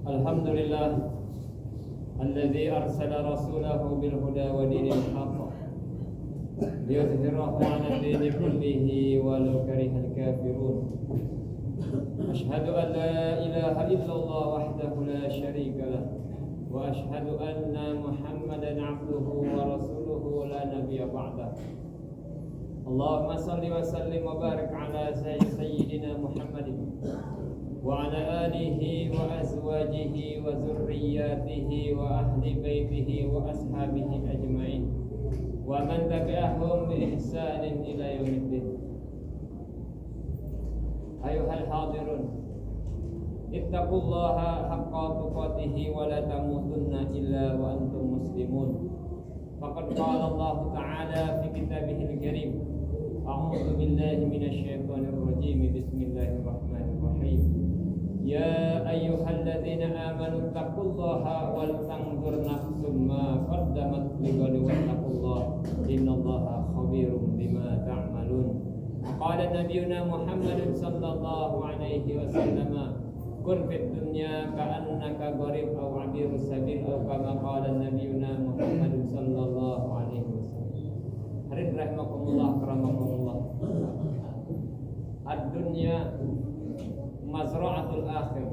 Alhamdulillah alladzi arsala rasulahu bil huda wa dinil haqq liyudhhirahu 'ala ad-dini kullihi walau karihal kafirun. Asyhadu an la ilaha illallah wahdahu la syarika lah wa asyhadu anna Muhammadan 'abduhu wa rasuluhu la nabiyya ba'dah. Allahumma salli wa sallim wa barik ala sayyidina Muhammadin wa ala alihi wa azwajihi wa zurriyyatihi wa ahli baitihi wa ashabihi ajma'in wa man tabi'ahum bi ihsanin ila yaumiddin. Ayuhal hadirun, ittaqullaha haqqa tuqatih wa la tamutunna illa wa antum muslimun. Faqad qala Allah ta'ala fi kitabihil karim, a'udzu billahi minasy syaithanir rajim. Bismillahirrahmanirrahim. Ya ayyuhalladzina amanu taqullaha wal tanzur nafsum ma qaddamat lighadin wattaqullaha innallaha khabirum bima ta'malun. Qala nabiyuna Muhammadun sallallahu alaihi wasallam, kun fid dunya ka'annaka gharib aw 'abiru sabil aw kama qala nabiyuna Muhammadun sallallahu alaihi wasallam. Hadirin rahimakumullah karamakumullah. Ad-dunya mazra'atul akhir.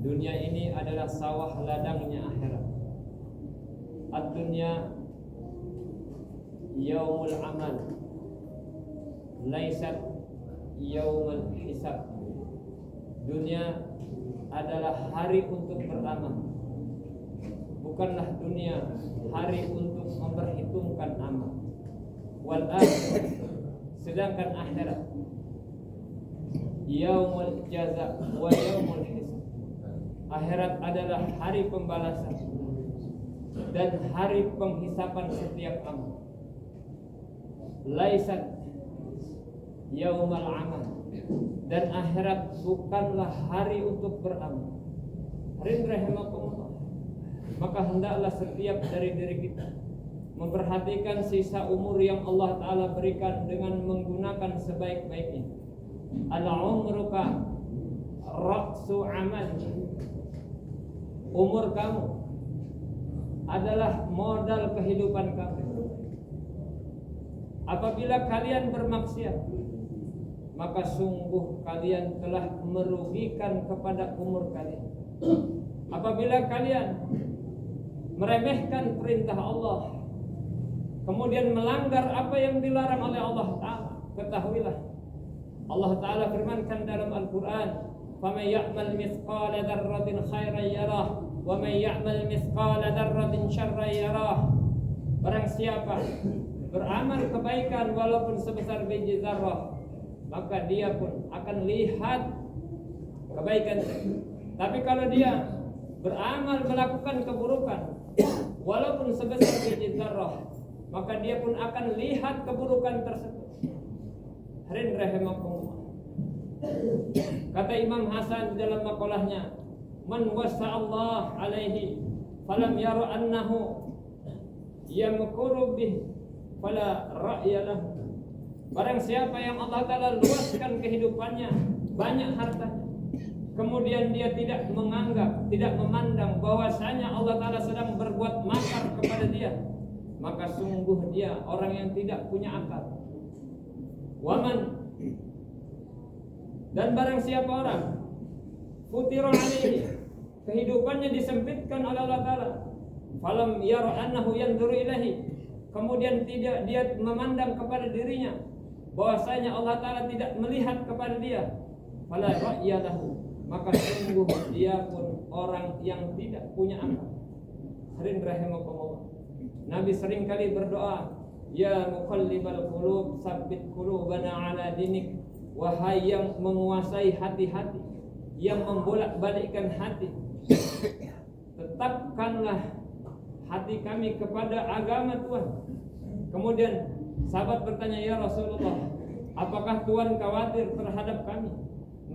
Dunia ini adalah sawah ladangnya akhirat. Ad-dunya yaumul amal, laisat yaumul hisab. Dunia adalah hari untuk beramal, bukanlah dunia hari untuk memperhitungkan amal. Wal akhir, sedangkan akhirat yaumul jaza wa yaumul hisab. Akhirat adalah hari pembalasan dan hari penghisapan setiap amal. Laisat yaumul amal, dan akhirat bukanlah hari untuk beramal. Hadirin rahimakumullah, maka hendaklah setiap dari diri kita memperhatikan sisa umur yang Allah Ta'ala berikan dengan menggunakan sebaik-baiknya. Al-umruka ra'su amal. Umur kamu adalah modal kehidupan kamu. Apabila kalian bermaksiat, maka sungguh kalian telah merugikan kepada umur kalian. Apabila kalian meremehkan perintah Allah, kemudian melanggar apa yang dilarang oleh Allah Ta'ala, ketahuilah Allah Ta'ala firmankan dalam Al-Quran, فَمَنْ يَعْمَلْ مِثْقَالَ ذَرَّةٍ خَيْرًا يَرَهُ وَمَنْ يَعْمَلْ مِثْقَالَ ذَرَّةٍ شَرًّا يَرَهُ. Barang siapa beramal kebaikan walaupun sebesar biji zarrah, maka dia pun akan lihat kebaikan. Tapi kalau dia beramal melakukan keburukan walaupun sebesar biji zarrah, maka dia pun akan lihat keburukan tersebut. Hadirin rahimakumullah. Kata Imam Hasan dalam maqalahnya, man wasa'allah alaihi falam yara annahu yamkuru bih fala ra'ya lahu. Barang siapa yang Allah Ta'ala luaskan kehidupannya, banyak hartanya, kemudian dia tidak menganggap, tidak memandang bahwasanya Allah Ta'ala sedang berbuat makar kepada dia, maka sungguh dia orang yang tidak punya akal. Waman, dan barang siapa orang futira alaihi, kehidupannya disempitkan oleh Allah Ta'ala, falam yara annahu yanzuru ilaihi, kemudian tidak dia memandang kepada dirinya bahwasanya Allah Ta'ala tidak melihat kepada dia, fala ra'ya lahu, maka sungguh dia pun orang yang tidak punya akal. Hadirin rahimakumullah. Nabi sering kali berdoa, ya muqallibal qulub tsabbit qulubana ala dinik. Wahai yang menguasai hati-hati, yang membolak-balikkan hati, tetapkanlah hati kami kepada agama Tuhan. Kemudian sahabat bertanya, ya Rasulullah, apakah Tuhan khawatir terhadap kami?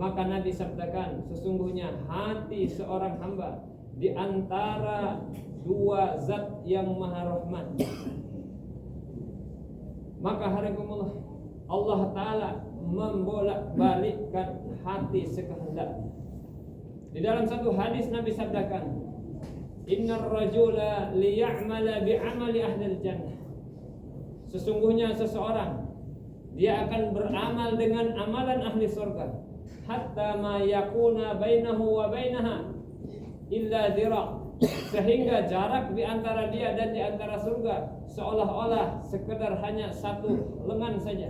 Maka Nabi sabdakan, sesungguhnya hati seorang hamba di antara dua zat yang maha rahman. Maka harakumullah, Allah Ta'ala membolak-balikkan hati sekehendaknya. Di dalam satu hadis Nabi sabdakan, innar rajula liya'mala bi'amali ahlil jannah. Sesungguhnya seseorang dia akan beramal dengan amalan ahli surga, hatta ma yakuna bainahu wa bainaha illa dira', sehingga jarak di antara dia dan di antara surga seolah-olah sekedar hanya satu lengan saja.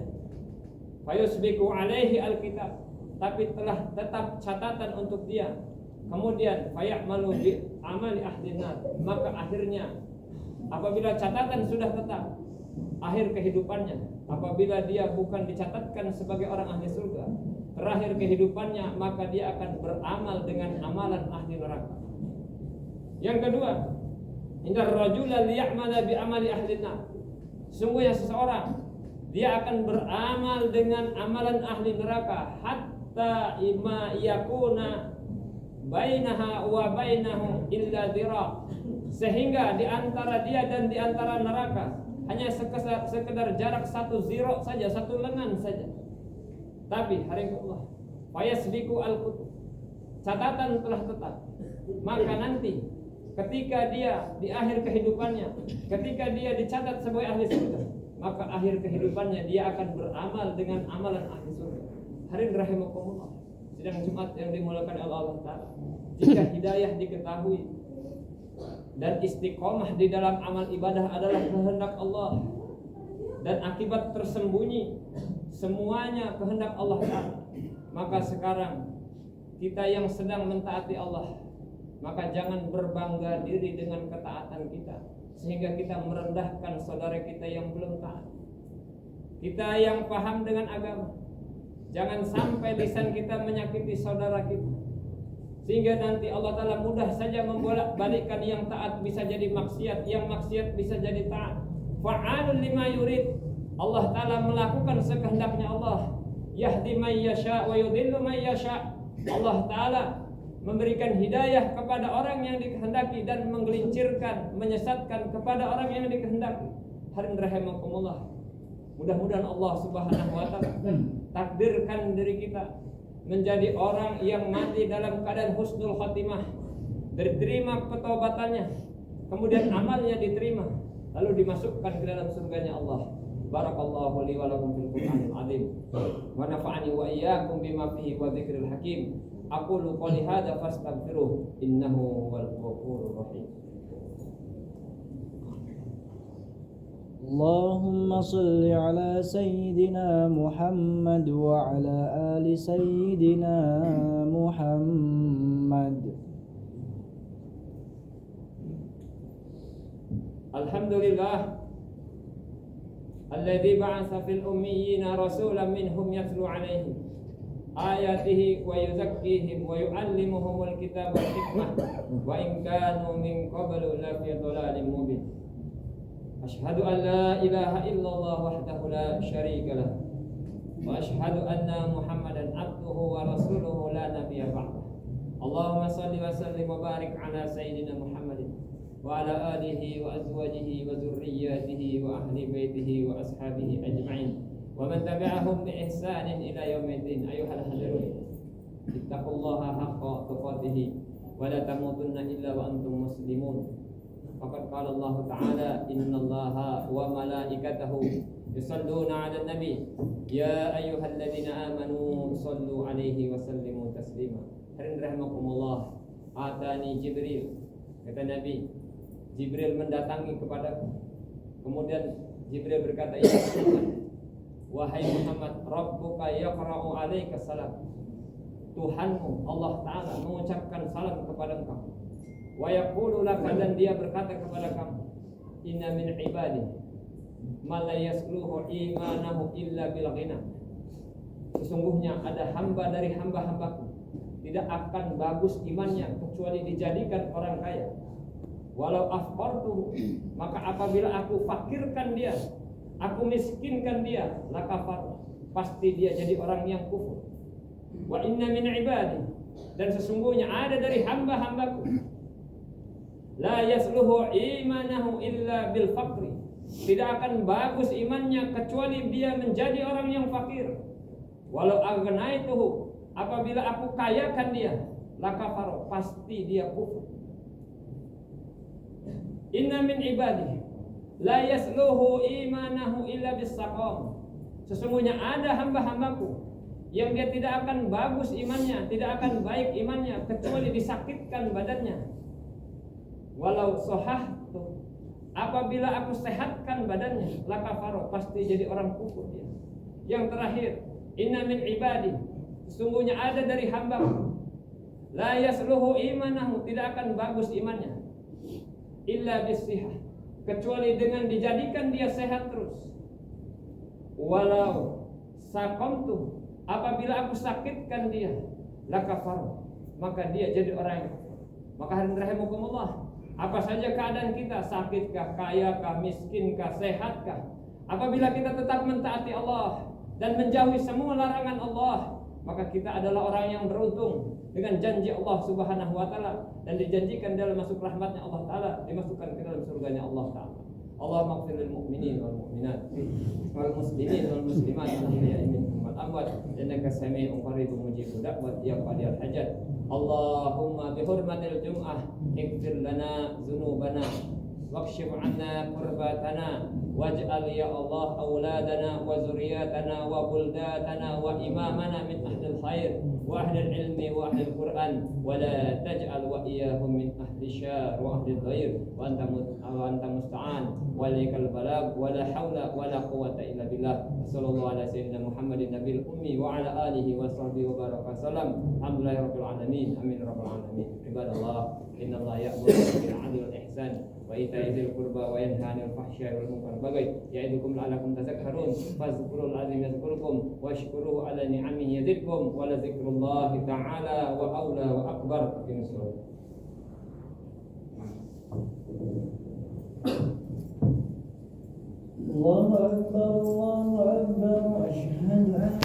Fayusbiqu alaihi alkitab, tapi telah tetap catatan untuk dia. Kemudian fayamalu bi amali ahlin nar, maka akhirnya apabila catatan sudah tetap, akhir kehidupannya apabila dia bukan dicatatkan sebagai orang ahli surga, terakhir kehidupannya maka dia akan beramal dengan amalan ahli neraka. Yang kedua, indar rajula liya'mala bi amali ahlin nar. Sungguhnya seseorang dia akan beramal dengan amalan ahli neraka hatta ima yakuna bainaha wa bainahu illa dira', sehingga di antara dia dan di antara neraka hanya sekedar jarak satu ziro saja, satu lengan saja. Tapi hari Allah, fayasbiqu al-kutub, catatan telah tetap. Maka nanti ketika dia di akhir kehidupannya, ketika dia dicatat sebagai ahli surga, maka akhir kehidupannya dia akan beramal dengan amalan ahli surga. Hari rahimakumullah, sidang Jumat yang dimuliakan Allah Ta'ala, jika hidayah diketahui dan istiqomah di dalam amal ibadah adalah kehendak Allah, dan akibat tersembunyi semuanya kehendak Allah Ta'ala, maka sekarang kita yang sedang mentaati Allah, maka jangan berbangga diri dengan ketaatan kita sehingga kita merendahkan saudara kita yang belum taat. Kita yang paham dengan agama, jangan sampai lisan kita menyakiti saudara kita, sehingga nanti Allah Ta'ala mudah saja membolak-balikkan yang taat bisa jadi maksiat, yang maksiat bisa jadi taat. Fa'alun lima yurid, Allah Ta'ala melakukan sekehendaknya Allah. Yahdi man yasha' wa yudhillu man yasha'. Allah Ta'ala memberikan hidayah kepada orang yang dikehendaki dan menggelincirkan, menyesatkan kepada orang yang dikehendaki. Hadirin rahimakumullah, mudah-mudahan Allah Subhanahu wa Ta'ala takdirkan diri kita menjadi orang yang mati dalam keadaan husnul khatimah, diterima petaubatannya, kemudian amalnya diterima, lalu dimasukkan ke dalam surganya Allah. Barakallahu li wa lakum fil Qur'anil azim wa nafa'ani wa iyyakum bima fihi wa dzikril hakim. Aqulu qouli hadza fastaghfiruh innahu huwal ghafurur rahim. Allahumma salli ala sayyidina Muhammad wa ala ali sayyidina Muhammad. Alhamdulillah alladzi ba'atsa fil ummiyina rasulan minhum yatlu 'alaihim ayatihi wa yuzakkihim wa yu'allimuhumul kitaba wal hikmah wa in kanu min qablu la fi dhalalin mubin. Asyhadu an la ilaha illallah wahdahu la syarika lah wa asyhadu anna Muhammadan abduhu wa rasuluhu la nabiyya ba'dah. Allahumma shalli wa sallim wa barik ala sayyidina Muhammadin wa ala alihi wa azwajihi wa dzurriyyatihi wa ahli baitihi wa ashabihi ajma'in wa man tabi'ahum bi ihsanin ila yaumiddin. Ayyuhal hadirun, ittaqullaha haqqa tuqatih wa la tamutunna illa wa antum muslimun. Faqad qala Allah Ta'ala, innallaha wa malaikatahu yusalluna 'alan nabi ya ayyuhalladzina amanu sallu 'alaihi wa sallimu taslima. Hadirin rahimakumullah, atani Jibril, kata Nabi, Jibril mendatangi kepadaku. Kemudian Jibril berkata, ya Muhammad, wahai Muhammad, Rabbuka yaqra'u 'alaika salam. Tuhanmu Allah Ta'ala mengucapkan salam kepada engkau. Wa yaqulu laka, dan dia berkata kepada kamu, inna min ibadi ma la yasluhu imanahu illa bil ghina. Sesungguhnya ada hamba dari hamba-hambaku tidak akan bagus imannya kecuali dijadikan orang kaya. Walau afqartuhu, maka apabila aku fakirkan dia, aku miskinkan dia, lakafar, pasti dia jadi orang yang kufur. Wa inna min ibadi, dan sesungguhnya ada dari hamba-hambaku, la yasluhu imanahu illa bil faqri, tidak akan bagus imannya kecuali dia menjadi orang yang fakir. Walau agnaituhu, apabila aku kayakan dia, lakafaro, pasti dia kufur. Inna min ibadihi la yasluhu imanahu illa bisaqam. Sesungguhnya ada hamba-hambaku yang dia tidak akan bagus imannya, tidak akan baik imannya kecuali disakitkan badannya. Walau sohahtu, apabila aku sehatkan badannya, lakafaro, pasti jadi orang kufur dia. Yang terakhir, inna min ibadi, sesungguhnya ada dari hambaku, la yasluhu imanahu, tidak akan bagus imannya, illa bisihah, kecuali dengan dijadikan dia sehat terus. Walau sakamtu, apabila aku sakitkan dia, lakafar, maka dia jadi orang yang kafir. Maka hadirin rahimakumullah, apa saja keadaan kita, sakitkah, kayakah, miskinkah, sehatkah, apabila kita tetap mentaati Allah dan menjauhi semua larangan Allah, maka kita adalah orang yang beruntung dengan janji Allah Subhanahu wa taala, dan dijanjikan dalam masuk rahmatnya Allah taala, dimasukkan ke dalam surganya Allah taala. Allahumma ighfir lil mu'minin wal mu'minat wal muslimin wal muslimat al-ahya'i minhum wal amwat innaka samii'un qaribun mujibud da'wat ya qadiyal hajat. Allahumma bi hurmatil jum'ah ighfir lana dzunubana wakshif 'anna kurbatana waj'al ya Allah auladana wa zurriyatana wa buldatana wa imamana min ahlil khair wa ahlil ilmi wa ahlil Qur'an wa la taj'al wa iyyahum min ahli syar wa ahli ghair wa anta musta'an wa alaikal balag wa la haula wa la quwwata illa billah. Sallallahu ala sayyidina Muhammadin nabiyil ummi wa ala alihi wa sahbihi wa baraka sallam. Alhamdulillahi rabbil alamin. Amin rabbal alamin. Ibadallah, innallaha ya'muru bil 'adli wal ihsan wa ita'i dzil qurba wa yanha 'anil fahsya'i wal munkar bagai ya'idukum la'allakum tadhakkarun fadhkurul 'azim yadhkurukum washkuruhu 'ala ni'amihi yazidkum wa la dzikrullahi ta'ala wa aula wa akbar. Allahu akbar, Allahu akbar, asyhadu an